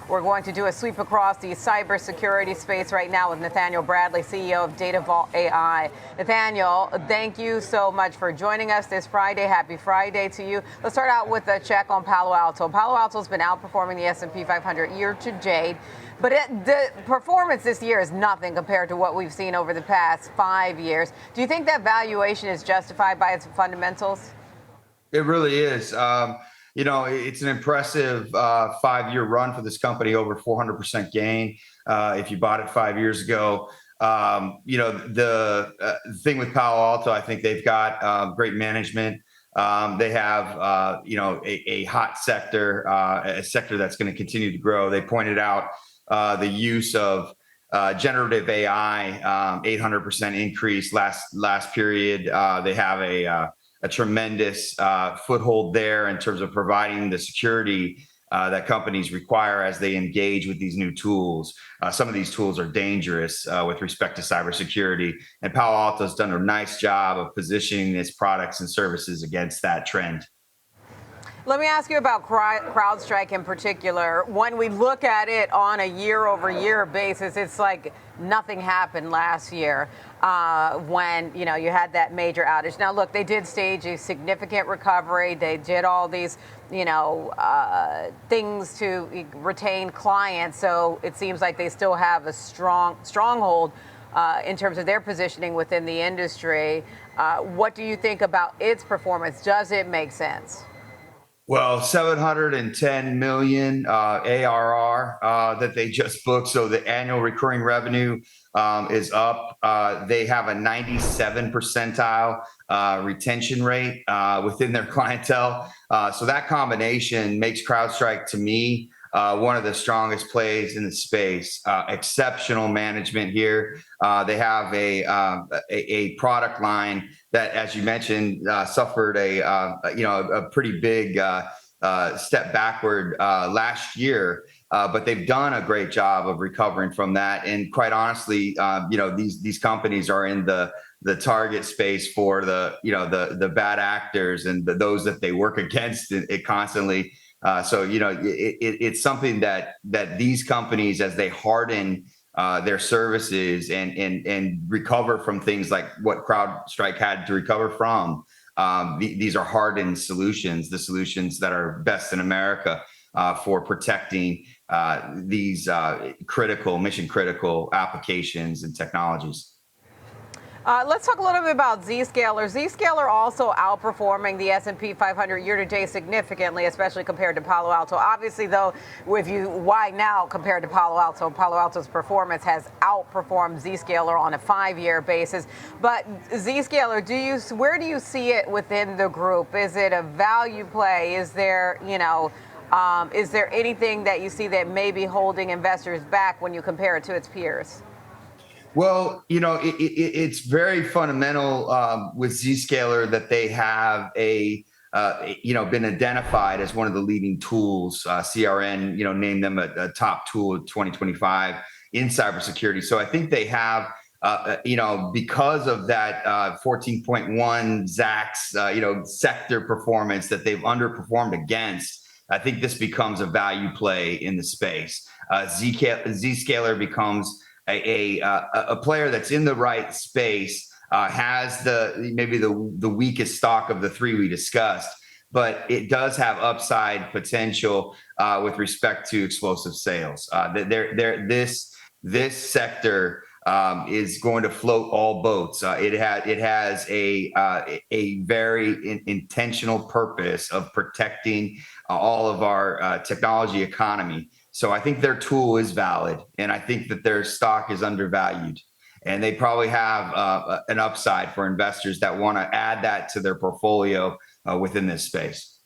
We're going to do a sweep across the cybersecurity space right now with Nathaniel Bradley, CEO of Data Vault AI. Nathaniel, thank you so much for joining us this Friday. Happy Friday to you. Let's start out with a check on Palo Alto. Palo Alto's been outperforming the S&P 500 year to date, but the performance this year is nothing compared to what we've seen over the past 5 years. Do you think that valuation is justified by its fundamentals? It really is. It's an impressive 5-year run for this company, over 400% gain. If you bought it 5 years ago, the thing with Palo Alto, I think they've got great management. They have, a hot sector, a sector that's going to continue to grow. They pointed out the use of generative AI, 800% increase last period. They have a tremendous foothold there in terms of providing the security that companies require as they engage with these new tools. Some of these tools are dangerous with respect to cybersecurity, and Palo Alto's done a nice job of positioning its products and services against that trend. Let me ask you about CrowdStrike in particular. When we look at it on a year-over-year basis, it's like nothing happened last year when you had that major outage. Now, look, they did stage a significant recovery. They did all these things to retain clients. So it seems like they still have a stronghold in terms of their positioning within the industry. What do you think about its performance? Does it make sense? Well, 710 million ARR that they just booked. So the annual recurring revenue is up. They have a 97 percentile retention rate within their clientele. So that combination makes CrowdStrike, to me, one of the strongest plays in the space. Exceptional management here. They have a product line that, as you mentioned, suffered a pretty big step backward last year, but they've done a great job of recovering from that. And quite honestly, these companies are in the target space for the bad actors and those that they work against it constantly. So it's something that these companies, as they harden their services and recover from things like what CrowdStrike had to recover from, these are hardened solutions, the solutions that are best in America for protecting these mission critical applications and technologies. Let's talk a little bit about Zscaler. Zscaler also outperforming the S&P 500 year-to-date significantly, especially compared to Palo Alto. Obviously, though, why now compared to Palo Alto? Palo Alto's performance has outperformed Zscaler on a 5-year basis. But Zscaler, where do you see it within the group? Is it a value play? Is there anything that you see that may be holding investors back when you compare it to its peers? Well, it's very fundamental with Zscaler that they have been identified as one of the leading tools. CRN, named them a top tool of 2025 in cybersecurity. So I think they have, because of that 14.1 ZAX, sector performance that they've underperformed against. I think this becomes a value play in the space. Zscaler becomes a player that's in the right space, has maybe the weakest stock of the three we discussed, but it does have upside potential with respect to explosive sales. This sector is going to float all boats. It has a very intentional purpose of protecting all of our technology economy. So I think their tool is valid, and I think that their stock is undervalued, and they probably have an upside for investors that want to add that to their portfolio within this space.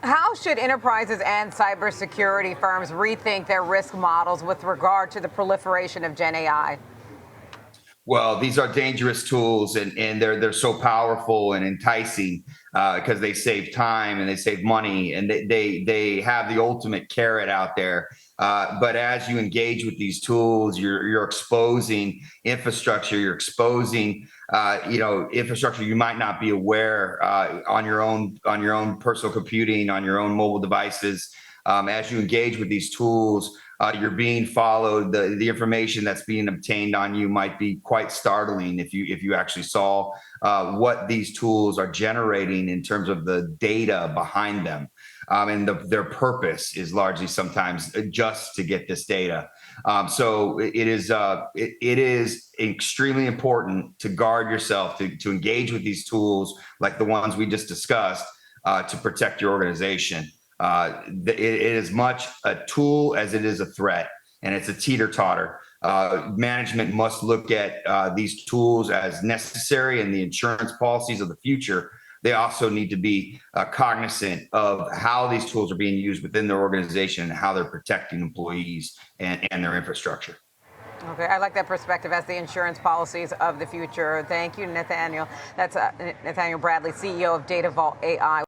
How should enterprises and cybersecurity firms rethink their risk models with regard to the proliferation of Gen AI? Well, these are dangerous tools, and they're so powerful and enticing because they save time and they save money, and they have the ultimate carrot out there. But as you engage with these tools, you're exposing infrastructure. You're exposing infrastructure you might not be aware on your own personal computing, on your own mobile devices. As you engage with these tools, you're being followed. The information that's being obtained on you might be quite startling if you actually saw what these tools are generating in terms of the data behind them. And their purpose is largely sometimes just to get this data. So it is extremely important to guard yourself, to engage with these tools like the ones we just discussed to protect your organization. It is as much a tool as it is a threat, and it's a teeter-totter. Management must look at these tools as necessary in the insurance policies of the future. They also need to be cognizant of how these tools are being used within their organization and how they're protecting employees and their infrastructure. Okay, I like that perspective as the insurance policies of the future. Thank you, Nathaniel. That's Nathaniel Bradley, CEO of Data Vault AI.